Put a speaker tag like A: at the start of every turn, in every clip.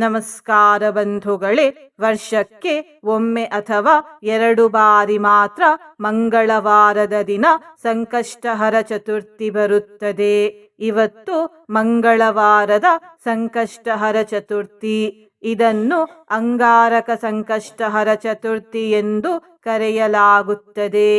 A: ನಮಸ್ಕಾರ ಬಂಧುಗಳೇ. ವರ್ಷಕ್ಕೆ ಒಮ್ಮೆ ಅಥವಾ 2 ಬಾರಿ ಮಾತ್ರ ಮಂಗಳವಾರದ ದಿನ ಸಂಕಷ್ಟಹರ ಚತುರ್ಥಿ ಬರುತ್ತದೆ. ಇವತ್ತು ಮಂಗಳವಾರದ ಸಂಕಷ್ಟಹರ ಚತುರ್ಥಿ. ಇದನ್ನು ಅಂಗಾರಕ ಸಂಕಷ್ಟಹರ ಚತುರ್ಥಿ ಎಂದು ಕರೆಯಲಾಗುತ್ತದೆ.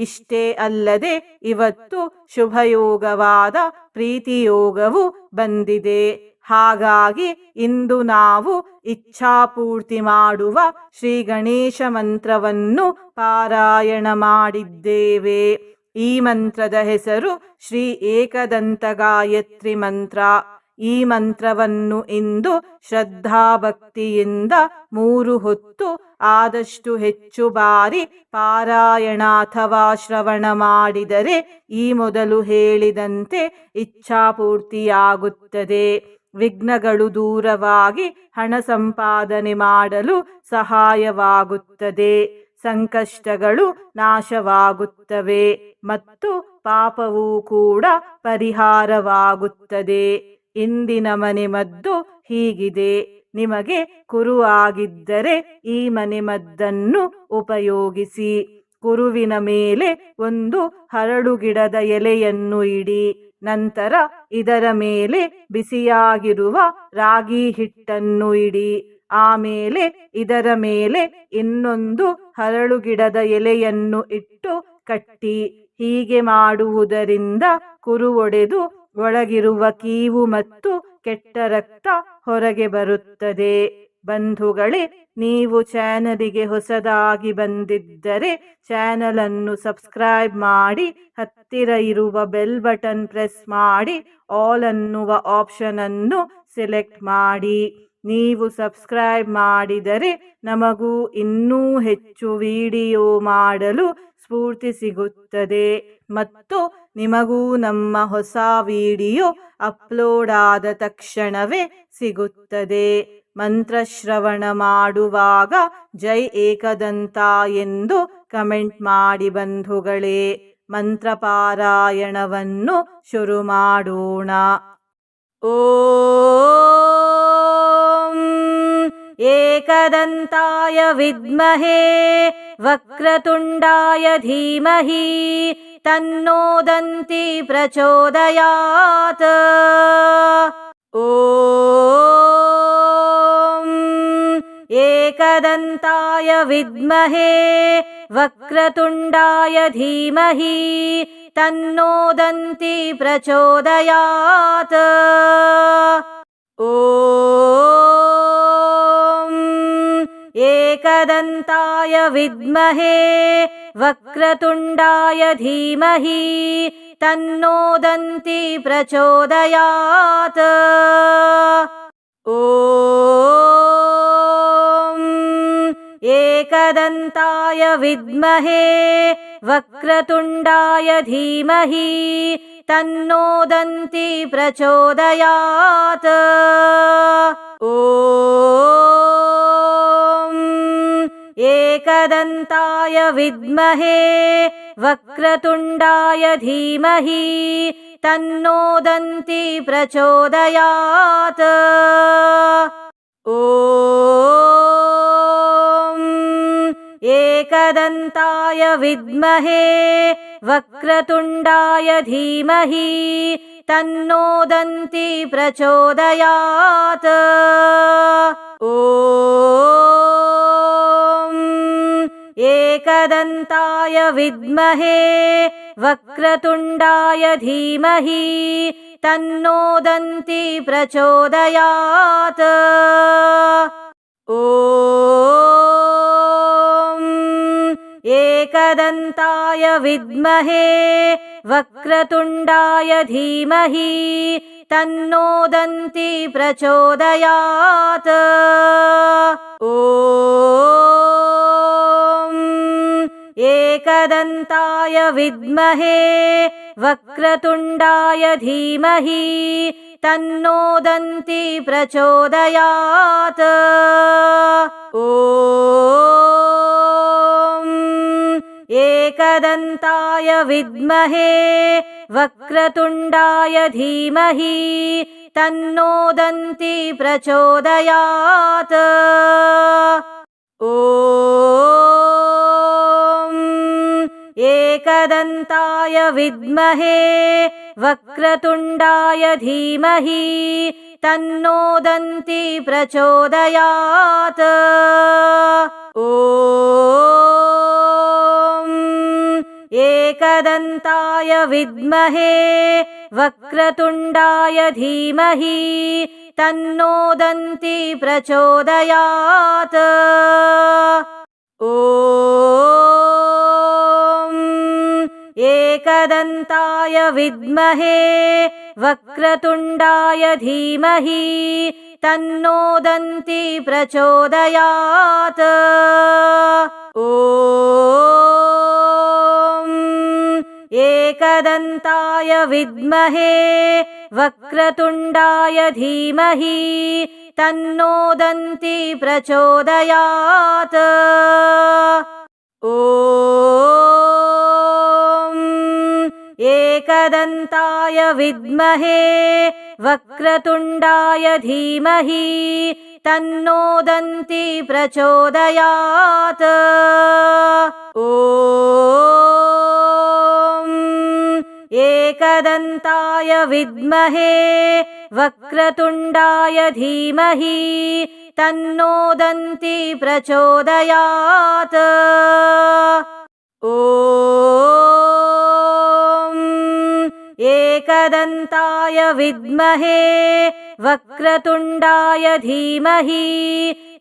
A: ಇಷ್ಟೇ ಅಲ್ಲದೆ ಇವತ್ತು ಶುಭಯೋಗವಾದ ಪ್ರೀತಿಯೋಗವು ಬಂದಿದೆ. ಹಾಗಾಗಿ ಇಂದು ನಾವು ಇಚ್ಛಾಪೂರ್ತಿ ಮಾಡುವ ಶ್ರೀ ಗಣೇಶ ಮಂತ್ರವನ್ನು ಪಾರಾಯಣ ಮಾಡಿದ್ದೇವೆ. ಈ ಮಂತ್ರದ ಹೆಸರು ಶ್ರೀ ಏಕದಂತ ಗಾಯತ್ರಿ ಮಂತ್ರ. ಈ ಮಂತ್ರವನ್ನು ಇಂದು ಶ್ರದ್ಧಾಭಕ್ತಿಯಿಂದ 3 ಹೊತ್ತು ಆದಷ್ಟು ಹೆಚ್ಚು ಬಾರಿ ಪಾರಾಯಣ ಅಥವಾ ಶ್ರವಣ ಮಾಡಿದರೆ ಈ ಮೊದಲು ಹೇಳಿದಂತೆ ಇಚ್ಛಾಪೂರ್ತಿಯಾಗುತ್ತದೆ. ವಿಘ್ನಗಳು ದೂರವಾಗಿ ಹಣ ಸಂಪಾದನೆ ಮಾಡಲು ಸಹಾಯವಾಗುತ್ತದೆ. ಸಂಕಷ್ಟಗಳು ನಾಶವಾಗುತ್ತವೆ ಮತ್ತು ಪಾಪವೂ ಕೂಡ ಪರಿಹಾರವಾಗುತ್ತದೆ. ಇಂದಿನ ಮನೆಮದ್ದು ಹೀಗಿದೆ. ನಿಮಗೆ ಕುರು ಆಗಿದ್ದರೆ ಈ ಮನೆಮದ್ದನ್ನು ಉಪಯೋಗಿಸಿ. ಕುರುವಿನ ಮೇಲೆ ಒಂದು ಹರಳು ಗಿಡದ ಎಲೆಯನ್ನು ಇಡಿ. ನಂತರ ಇದರ ಮೇಲೆ ಬಿಸಿಯಾಗಿರುವ ರಾಗಿ ಹಿಟ್ಟನ್ನು ಇಡಿ. ಆಮೇಲೆ ಇದರ ಮೇಲೆ ಇನ್ನೊಂದು ಹರಳು ಗಿಡದ ಎಲೆಯನ್ನು ಇಟ್ಟು ಕಟ್ಟಿ. ಹೀಗೆ ಮಾಡುವುದರಿಂದ ಕುರು ಒಡೆದು ಒಳಗಿರುವ ಕೀವು ಮತ್ತು ಕೆಟ್ಟ ರಕ್ತ ಹೊರಗೆ ಬರುತ್ತದೆ. ಬಂಧುಗಳೇ, ನೀವು ಚಾನಲಿಗೆ ಹೊಸದಾಗಿ ಬಂದಿದ್ದರೆ ಚಾನಲ್ ಅನ್ನು ಸಬ್ಸ್ಕ್ರೈಬ್ ಮಾಡಿ, ಹತ್ತಿರ ಇರುವ ಬೆಲ್ ಬಟನ್ ಪ್ರೆಸ್ ಮಾಡಿ, ಆಲ್ ಅನ್ನುವ ಆಪ್ಷನ್ ಅನ್ನು ಸೆಲೆಕ್ಟ್ ಮಾಡಿ. ನೀವು ಸಬ್ಸ್ಕ್ರೈಬ್ ಮಾಡಿದರೆ ನಮಗೂ ಇನ್ನೂ ಹೆಚ್ಚು ವಿಡಿಯೋ ಮಾಡಲು ಸ್ಫೂರ್ತಿ ಸಿಗುತ್ತದೆ ಮತ್ತು ನಿಮಗೂ ನಮ್ಮ ಹೊಸ ವಿಡಿಯೋ ಅಪ್ಲೋಡ್ ಆದ ತಕ್ಷಣವೇ ಸಿಗುತ್ತದೆ. ಮಂತ್ರಶ್ರವಣ ಮಾಡುವಾಗ ಜೈ ಏಕದಂತ ಎಂದು ಕಮೆಂಟ್ ಮಾಡಿ ಬಂಧುಗಳೇ. ಮಂತ್ರಪಾರಾಯಣವನ್ನು ಶುರು ಮಾಡೋಣ. ಓಂ ಏಕದಂತಾಯ ವಿದ್ಮಹೇ ವಕ್ರತುಂಡಾಯ ಧೀಮಹಿ ತನ್ನೋ ದಂತಿ ಪ್ರಚೋದಯಾತ್. ಓಂ ಏಕದಂತಾಯ ವಿದ್ಮಹೇ ವಕ್ರತುಂಡಾಯ ಧೀಮಹಿ ತನ್ನೋ ದಂತಿ ಪ್ರಚೋದಯಾತ್. ಓಂ ಏಕದಂತಾಯ ವಿದ್ಮಹೇ ವಕ್ರತುಂಡಾಯ ಧೀಮಹಿ ತನ್ನೋ ದಂತಿ ಪ್ರಚೋದಯಾತ್. ಓಂ ಏಕದಂತಾಯ ವಿದ್ಮಹೇ ವಕ್ರತುಂಡಾಯ ಧೀಮಹಿ ತನ್ನೋ ದಂತಿ ಪ್ರಚೋದಯಾತ್. ಓಂ ಏಕದಂತಾಯ ವಿದ್ಮಹೇ ವಕ್ರತುಂಡಾಯ ಧೀಮಹಿ ತನ್ನೋ ದಂತಿ ಪ್ರಚೋದಯಾತ್. ಓಂ ಏಕದಂತಾಯ ವಿದ್ಮಹೇ ವಕ್ರತುಂಡಾಯ ಧೀಮಹಿ ತನ್ನೋ ದಂತಿ ಪ್ರಚೋದಯಾತ್. ಓಂ ಏಕದಂತಾಯ ವಿದ್ಮಹೇ ವಕ್ರತುಂಡಾಯ ಧೀಮಹಿ ತನ್ನೋ ದಂತಿ ಪ್ರಚೋದಯಾತ್. ಓಂ ಏಕದಂತಾಯ ವಿದ್ಮಹೇ ವಕ್ರತುಂಡಾಯ ಧೀಮಹಿ ತನ್ನೋ ದಂತಿ ಪ್ರಚೋದಯಾತ್. ಓಂ ಏಕದಂತಾಯ ವಿದ್ಮಹೇ ವಕ್ರತುಂಡಾಯ ಧೀಮಹಿ ತನ್ನೋ ದಂತಿ ಪ್ರಚೋದಯಾತ್. ಓಂ ಏಕದಂತಾಯ ವಿದ್ಮಹೇ ವಕ್ರತುಂಡಾಯ ಧೀಮಹಿ तन्नो दन्ती प्रचोदयात्। ॐ एकदन्ताय विद्महे वक्रतुण्डाय धीमहि तन्नो दन्ती प्रचोदयात्। ॐ एकदन्ताय विद्महे वक्रतुण्डाय धीमहि तन्नो दन्ती प्रचोदयात्। ॐ एकदन्ताय विद्महे वक्रतुण्डाय धीमहि तन्नो दन्ती प्रचोदयात्। ॐ एकदन्ताय विद्महे वक्रतुण्डाय धीमहि तन्नो दन्ती प्रचोदयात्। ॐ एकदन्ताय विद्महे वक्रतुण्डाय धीमहि तन्नो दन्ती प्रचोदयात्। ॐ एकदन्ताय विद्महे वक्रतुण्डाय धीमहि तन्नो दन्ती प्रचोदयात्। ॐ एकदन्ताय विद्महे वक्रतुण्डाय धीमहि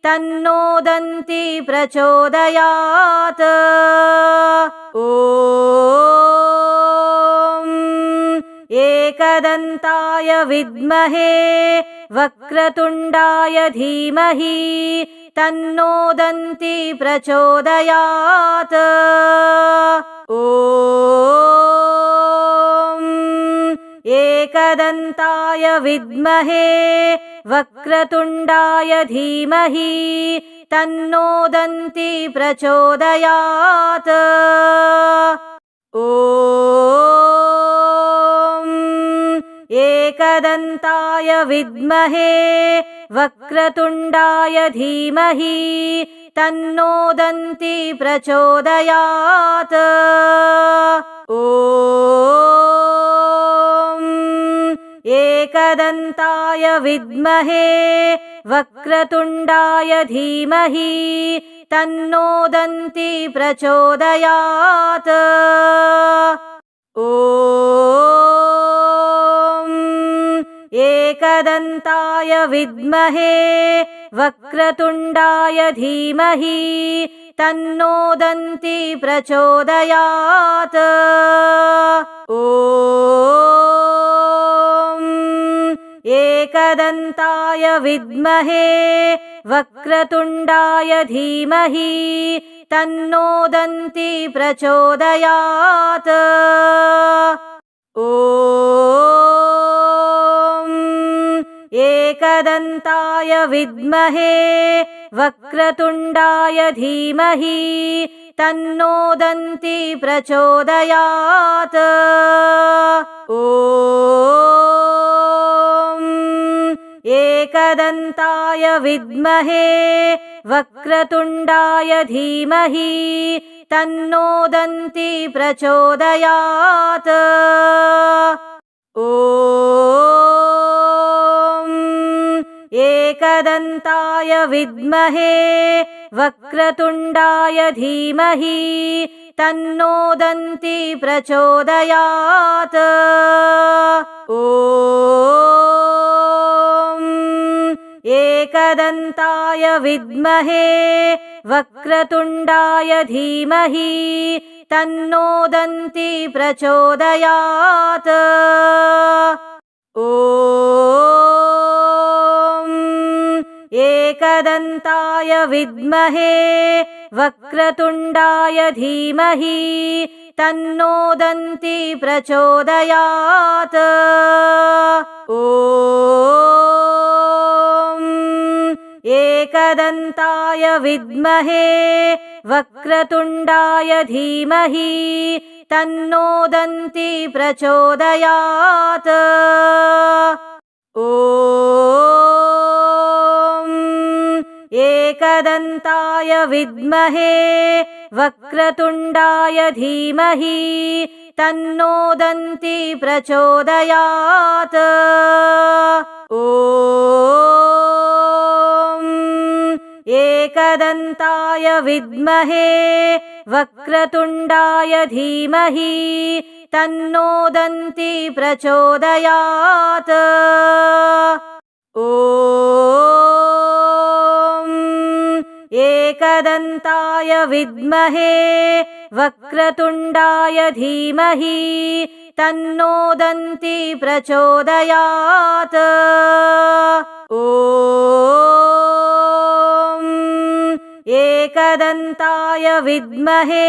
A: तन्नो दन्ती प्रचोदयात्। ॐ एकदन्ताय विद्महे वक्रतुण्डाय धीमहि तन्नो दन्ती प्रचोदयात्। ॐ एकदन्ताय विद्महे वक्रतुण्डाय धीमहि तन्नो दन्ती प्रचोदयात्। ॐ एकदन्ताय विद्महे वक्रतुण्डाय धीमहि तन्नो दन्ती प्रचोदयात्। ॐ एकदन्ताय विद्महे वक्रतुण्डाय धीमहि तन्नो दन्ती प्रचोदयात्। ॐ एकदन्ताय विद्महे वक्रतुण्डाय धीमहि तन्नो दन्ती प्रचोदयात्। ॐ एकदन्ताय विद्महे वक्रतुण्डाय धीमहि तन्नो दन्ती प्रचोदयात्। ॐ एकदन्ताय विद्महे वक्रतुण्डाय धीमहि तन्नो दन्ती प्रचोदयात्। ॐ एकदन्ताय विद्महे वक्रतुण्डाय धीमहि तन्नो दन्ती प्रचोदयात्। ॐ एकदन्ताय विद्महे वक्रतुण्डाय धीमहि तन्नो दन्ती प्रचोदयात्। ॐ एकदन्ताय विद्महे वक्रतुण्डाय धीमहि तन्नो दन्ती प्रचोदयात्। ॐ एकदन्ताय विद्महे वक्रतुण्डाय धीमहि तन्नो दन्ती प्रचोदयात्। ॐ एकदन्ताय विद्महे वक्रतुण्डाय धीमहि तन्नो दन्ती प्रचोदयात्। ॐ एकदन्ताय विद्महे वक्रतुण्डाय धीमहि तन्नो दन्ती प्रचोदयात्। ॐ एकदन्ताय विद्महे वक्रतुण्डाय धीमहि तन्नो दन्ती प्रचोदयात्। ॐ एकदन्ताय विद्महे वक्रतुण्डाय धीमहि तन्नो दन्ती प्रचोदयात्। ॐ एकदन्ताय विद्महे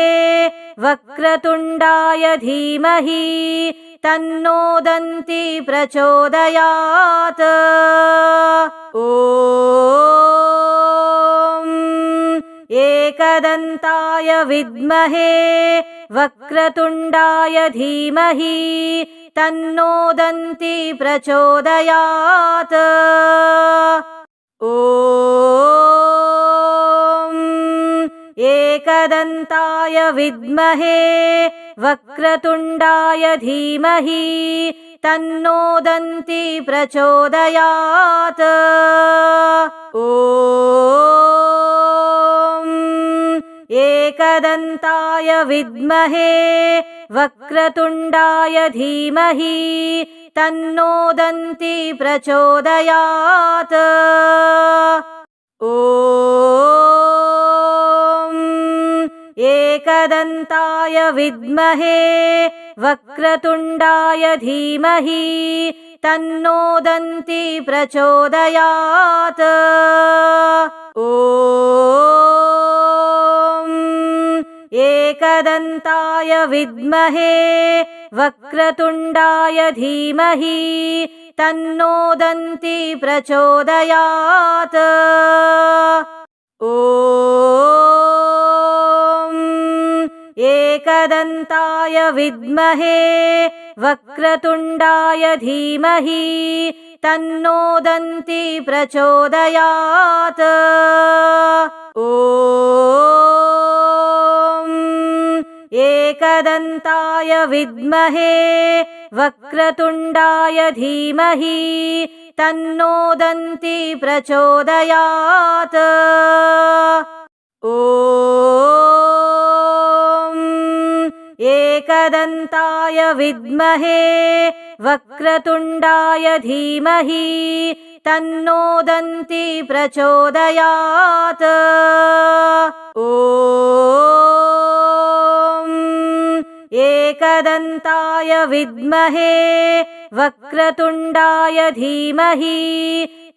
A: वक्रतुण्डाय धीमहि तन्नो दन्ती प्रचोदयात्। ॐ एकदन्ताय विद्महे वक्रतुण्डाय धीमहि तन्नो दन्ती प्रचोदयात्। ॐ एकदन्ताय विद्महे वक्रतुण्डाय धीमहि तन्नो दन्ती प्रचोदयात्। ॐ एकदन्ताय विद्महे वक्रतुण्डाय धीमहि तन्नो दन्ती प्रचोदयात्। ॐ एकदन्ताय विद्महे वक्रतुण्डाय धीमहि तन्नो दन्ती प्रचोदयात्। ॐ एकदन्ताय विद्महे वक्रतुण्डाय धीमहि तन्नो दन्ती प्रचोदयात्। ॐ एकदन्ताय विद्महे वक्रतुण्डाय धीमहि तन्नो दन्ती प्रचोदयात्। ॐ एकदन्ताय विद्महे वक्रतुण्डाय धीमहि तन्नो दन्ती प्रचोदयात्। ॐ एकदन्ताय विद्महे वक्रतुण्डाय धीमहि तन्नो दन्ती प्रचोदयात्। ॐ एकदन्ताय विद्महे वक्रतुण्डाय धीमहि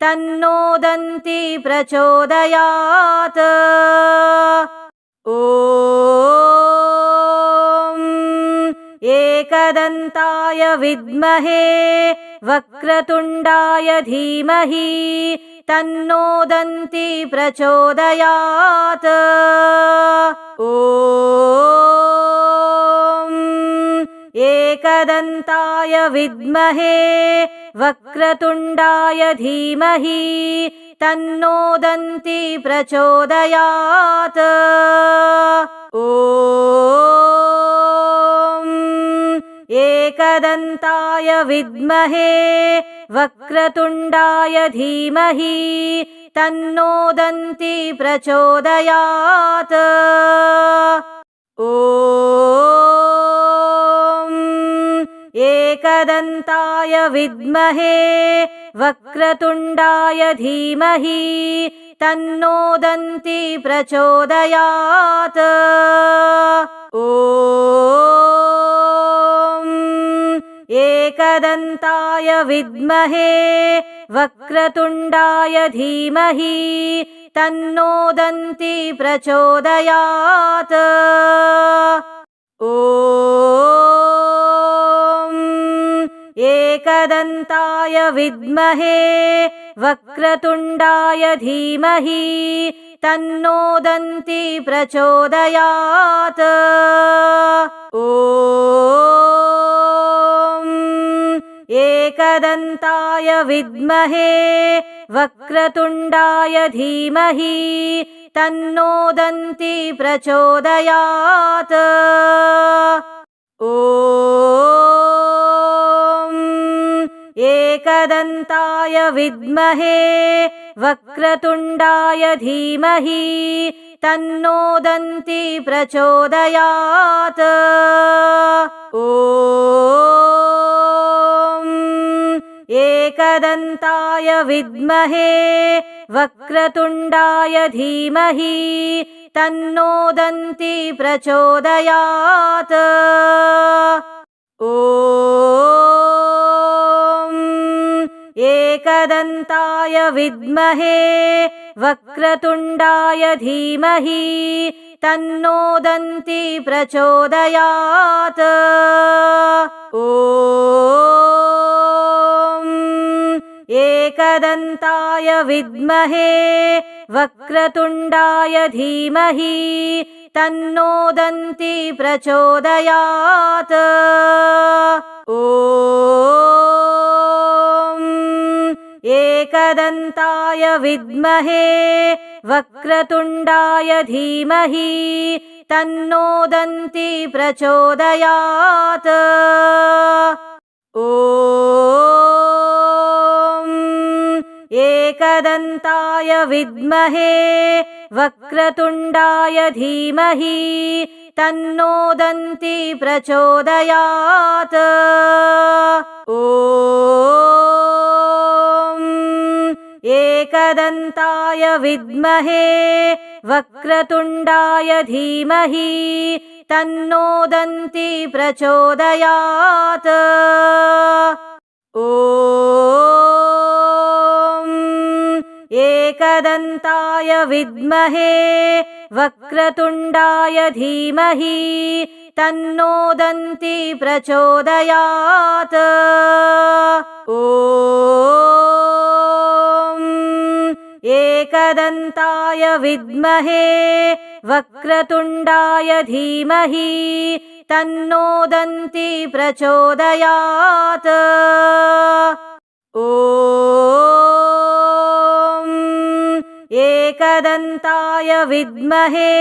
A: तन्नो दन्ती प्रचोदयात्। ॐ एकदन्ताय विद्महे वक्रतुण्डाय धीमहि तन्नो दन्ती प्रचोदयात्। ॐ एकदन्ताय विद्महे वक्रतुण्डाय धीमहि तन्नो दन्ती प्रचोदयात्। ॐ एकदन्ताय विद्महे वक्रतुण्डाय धीमहि तन्नो दन्ती प्रचोदयात्। ॐ एकदन्ताय विद्महे वक्रतुण्डाय धीमहि तन्नो दन्ती प्रचोदयात्। ॐ एकदन्ताय विद्महे वक्रतुण्डाय धीमहि तन्नो दन्ती प्रचोदयात्। ॐ एकदन्ताय विद्महे वक्रतुण्डाय धीमहि तन्नो दन्ती प्रचोदयात्। ॐ एकदन्ताय विद्महे वक्रतुण्डाय धीमहि तन्नो दन्ती प्रचोदयात्। ॐ एकदन्ताय विद्महे वक्रतुण्डाय धीमहि तन्नो दन्ती प्रचोदयात्। ॐ एकदन्ताय विद्महे वक्रतुण्डाय धीमहि तन्नो दन्ती प्रचोदयात्। ॐ एकदन्ताय विद्महे वक्रतुण्डाय धीमहि तन्नो दन्ती प्रचोदयात्। ॐ एकदन्ताय विद्महे वक्रतुण्डाय धीमहि तन्नो दन्ती प्रचोदयात्। ॐ एकदन्ताय विद्महे वक्रतुण्डाय धीमहि तन्नो दन्ती प्रचोदयात्। ॐ एकदन्ताय विद्महे वक्रतुण्डाय धीमहि तन्नो दन्ती प्रचोदयात्। ॐ एकदन्ताय विद्महे वक्रतुण्डाय धीमहि तन्नो दन्ती प्रचोदयात्। ॐ एकदन्ताय विद्महे वक्रतुण्डाय धीमहि तन्नो दन्ती प्रचोदयात्। ॐ एकदन्ताय विद्महे वक्रतुण्डाय धीमहि तन्नो दन्ती प्रचोदयात्। ॐ एकदन्ताय विद्महे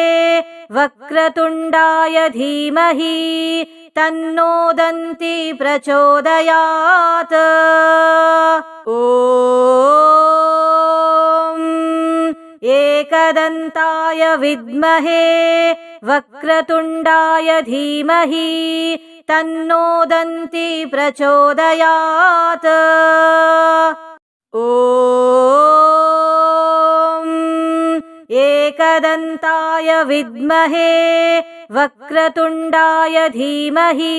A: वक्रतुण्डाय धीमहि तन्नो दन्ती प्रचोदयात्। ॐ एकदन्ताय विद्महे वक्रतुण्डाय धीमहि तन्नो दन्ती प्रचोदयात्। ॐ एकदन्ताय विद्महे वक्रतुण्डाय धीमहि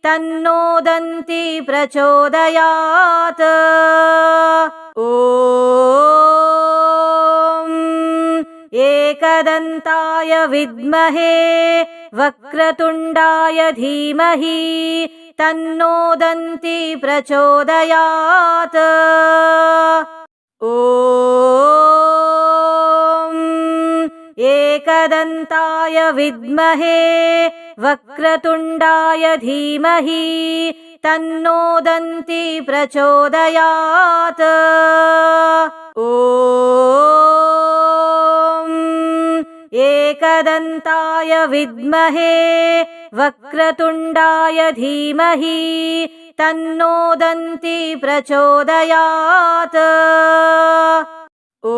A: तन्नो दन्ती प्रचोदयात्। ॐ एकदन्ताय विद्महे वक्रतुण्डाय धीमहि तन्नो दन्ती प्रचोदयात्। ॐ एकदन्ताय विद्महे वक्रतुण्डाय धीमहि तन्नो दन्ती प्रचोदयात्। ॐ एकदन्ताय विद्महे वक्रतुण्डाय धीमहि तन्नो दन्ती प्रचोदयात्। ॐ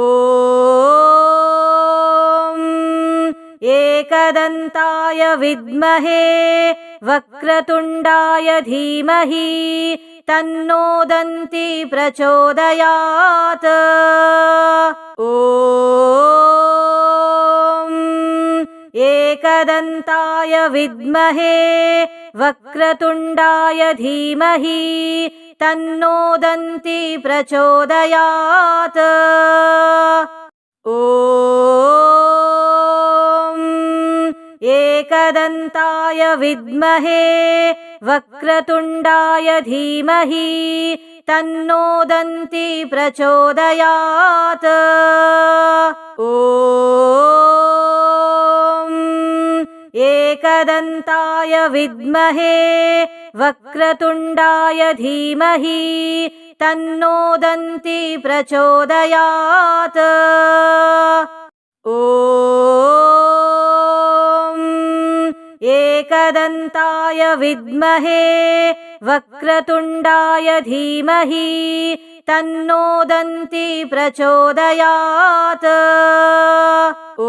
A: एकदन्ताय विद्महे वक्रतुण्डाय धीमहि तन्नो दन्ती प्रचोदयात्। ॐ एकदन्ताय विद्महे वक्रतुण्डाय धीमहि तन्नो दन्ती प्रचोदयात्। ॐ एकदन्ताय विद्महे वक्रतुण्डाय धीमहि तन्नो दन्ती प्रचोदयात्। ॐ एकदन्ताय विद्महे वक्रतुण्डाय धीमहि तन्नो दन्ती प्रचोदयात्। ॐ एकदन्ताय विद्महे वक्रतुण्डाय धीमहि तन्नो दन्ती प्रचोदयात्। ॐ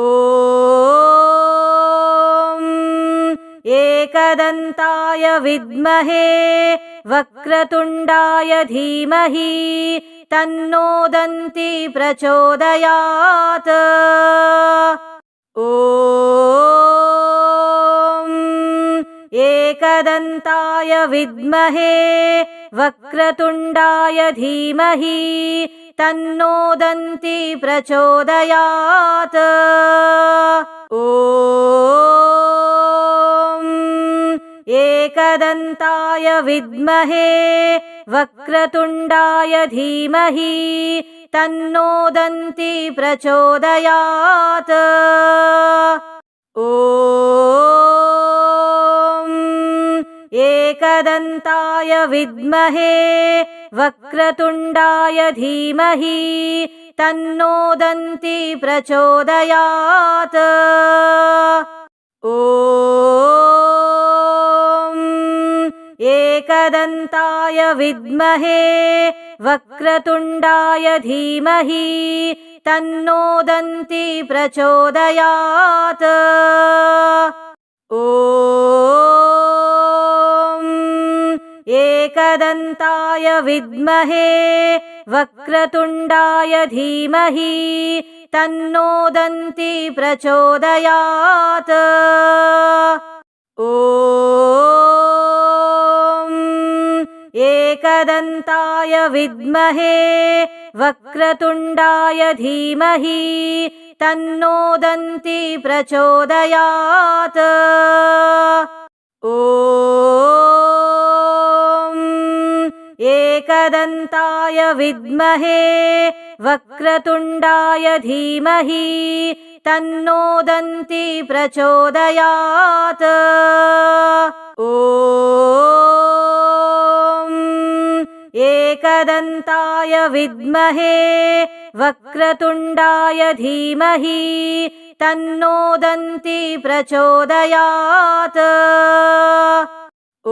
A: एकदन्ताय विद्महे वक्रतुण्डाय धीमहि तन्नो दन्ती प्रचोदयात्। ॐ एकदन्ताय विद्महे वक्रतुण्डाय धीमहि तन्नो दन्ती प्रचोदयात्। ॐ एकदन्ताय विद्महे वक्रतुण्डाय धीमहि तन्नो दन्ती प्रचोदयात्। ॐ एकदन्ताय विद्महे वक्रतुण्डाय धीमहि तन्नो दन्ती प्रचोदयात्। ॐ एकदन्ताय विद्महे वक्रतुण्डाय धीमहि तन्नो दन्ती प्रचोदयात्। ॐ एकदन्ताय विद्महे वक्रतुण्डाय धीमहि तन्नो दन्ती प्रचोदयात्। ॐ एकदन्ताय विद्महे वक्रतुण्डाय धीमहि तन्नो दन्ती प्रचोदयात्। ॐ एकदन्ताय विद्महे वक्रतुण्डाय धीमहि तन्नो दन्ती प्रचोदयात्। ॐ एकदन्ताय विद्महे वक्रतुण्डाय धीमहि तन्नो दन्ती प्रचोदयात्। ॐ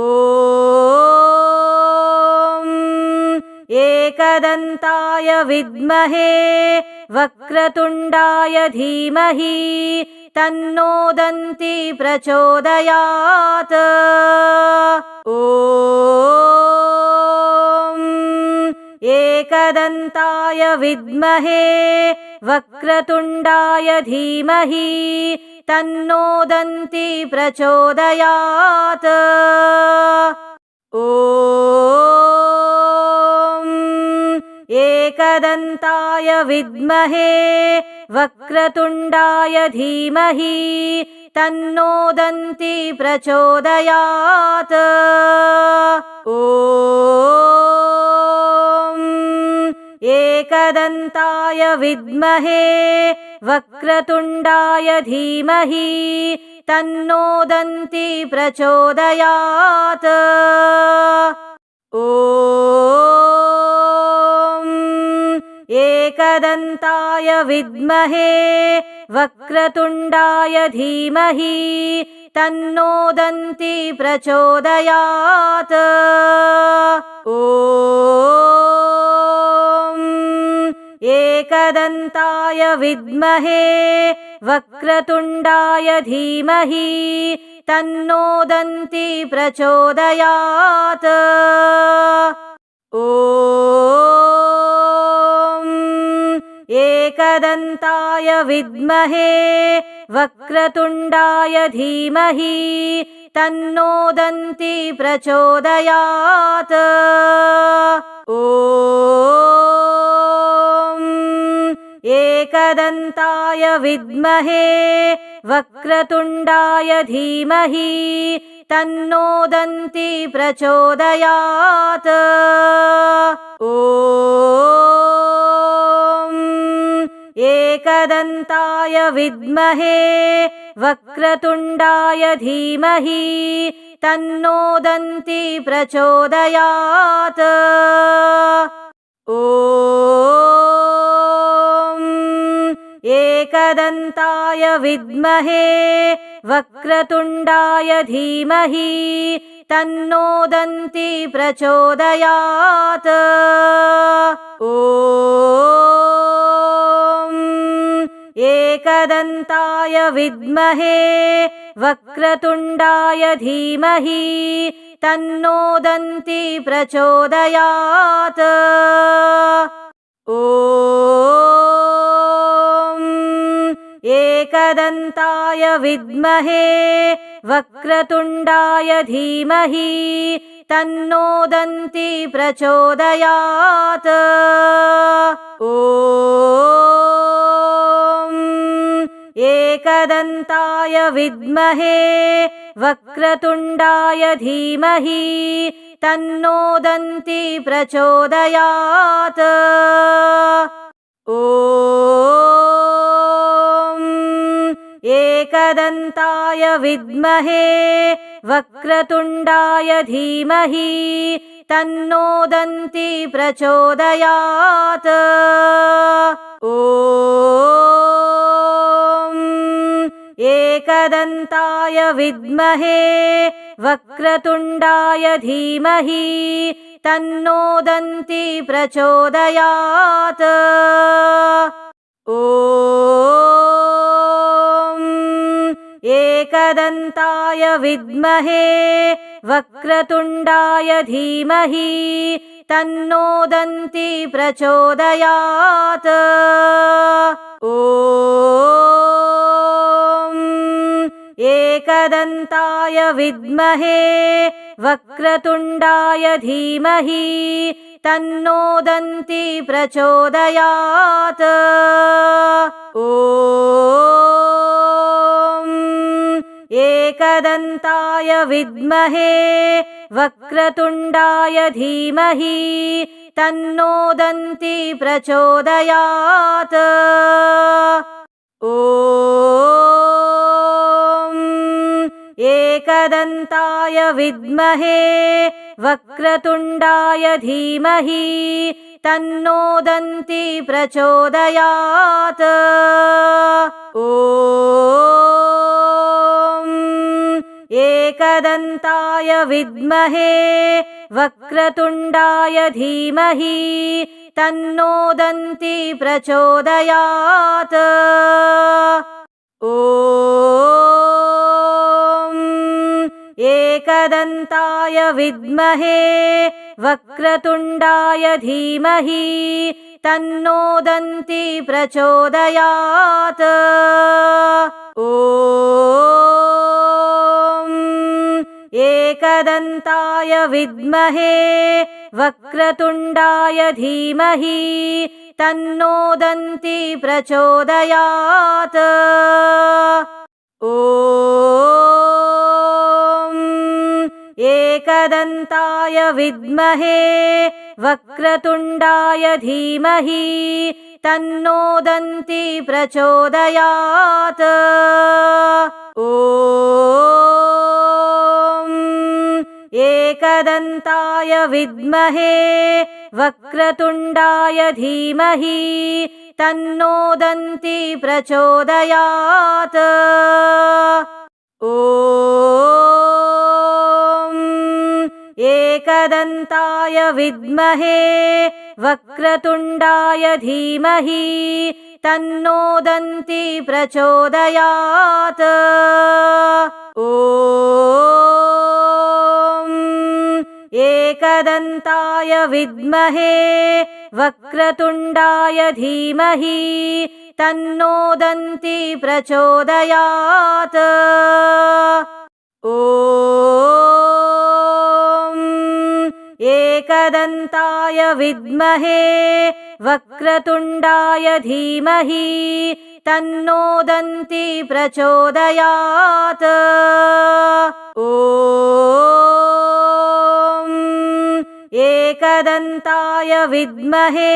A: एकदन्ताय विद्महे वक्रतुण्डाय धीमहि तन्नो दन्ती प्रचोदयात्। ॐ एकदन्ताय विद्महे वक्रतुण्डाय धीमहि तन्नो दन्ती प्रचोदयात्। ॐ एकदन्ताय विद्महे वक्रतुण्डाय धीमहि तन्नो दन्ती प्रचोदयात्। ॐ एकदन्ताय विद्महे वक्रतुण्डाय धीमहि तन्नो दन्ती प्रचोदयात्। ॐ एकदन्ताय विद्महे वक्रतुण्डाय धीमहि तन्नो दन्ती प्रचोदयात्। ॐ एकदन्ताय विद्महे वक्रतुण्डाय धीमहि तन्नो दन्ती प्रचोदयात्। ॐ एकदन्ताय विद्महे वक्रतुण्डाय धीमहि तन्नो दन्ती प्रचोदयात्। ॐ एकदन्ताय विद्महे वक्रतुण्डाय धीमहि तन्नो दन्ती प्रचोदयात्। ॐ एकदन्ताय विद्महे वक्रतुण्डाय धीमहि तन्नो दन्ती प्रचोदयात्। ॐ एकदन्ताय विद्महे वक्रतुण्डाय धीमहि तन्नो दन्ती प्रचोदयात्। ॐ एकदन्ताय विद्महे वक्रतुण्डाय धीमहि तन्नो दन्ती प्रचोदयात्। ॐ एकदन्ताय विद्महे वक्रतुण्डाय धीमहि तन्नो दन्ती प्रचोदयात्। ॐ एकदन्ताय विद्महे वक्रतुण्डाय धीमहि तन्नो दन्ती प्रचोदयात्। ॐ एकदन्ताय विद्महे वक्रतुण्डाय धीमहि तन्नो दन्ती प्रचोदयात्। ॐ एकदन्ताय विद्महे वक्रतुण्डाय धीमहि तन्नो दन्ती प्रचोदयात्। ॐ एकदन्ताय विद्महे वक्रतुण्डाय धीमहि तन्नो दन्ती प्रचोदयात्। ॐ एकदन्ताय विद्महे वक्रतुण्डाय धीमहि तन्नो दन्ती प्रचोदयात्। ॐ एकदन्ताय विद्महे वक्रतुण्डाय धीमहि तन्नो दन्ती प्रचोदयात्। ॐ एकदन्ताय विद्महे वक्रतुण्डाय धीमहि तन्नो दन्ती प्रचोदयात्। ॐ एकदन्ताय विद्महे वक्रतुण्डाय धीमहि तन्नो दन्ती प्रचोदयात्। ॐ एकदन्ताय विद्महे वक्रतुण्डाय धीमहि तन्नो दन्ती प्रचोदयात्। ॐ एकदन्ताय विद्महे वक्रतुण्डाय धीमहि तन्नो दन्ती प्रचोदयात्। ॐ एकदन्ताय विद्महे वक्रतुण्डाय धीमहि तन्नो दन्ती प्रचोदयात्। ॐ एकदन्ताय विद्महे वक्रतुण्डाय धीमहि तन्नो दन्ती प्रचोदयात्। ॐ एकदन्ताय विद्महे वक्रतुण्डाय धीमहि तन्नो दन्ती प्रचोदयात्। ॐ एकदन्ताय विद्महे वक्रतुण्डाय धीमहि तन्नो दन्ती प्रचोदयात्। ॐ एकदन्ताय विद्महे वक्रतुण्डाय धीमहि तन्नो दन्ती प्रचोदयात्। ॐ एकदन्ताय विद्महे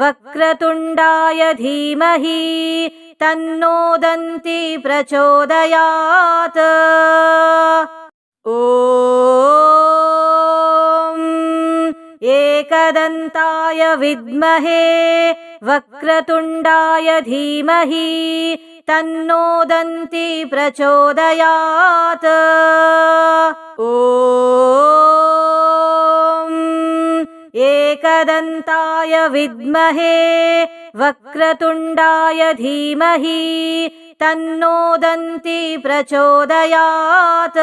A: वक्रतुण्डाय धीमहि तन्नो दन्ती प्रचोदयात्। ॐ एकदन्ताय विद्महे वक्रतुण्डाय धीमहि तन्नो दन्ती प्रचोदयात्। ॐ एकदन्ताय विद्महे वक्रतुण्डाय धीमहि तन्नो दन्ती प्रचोदयात्।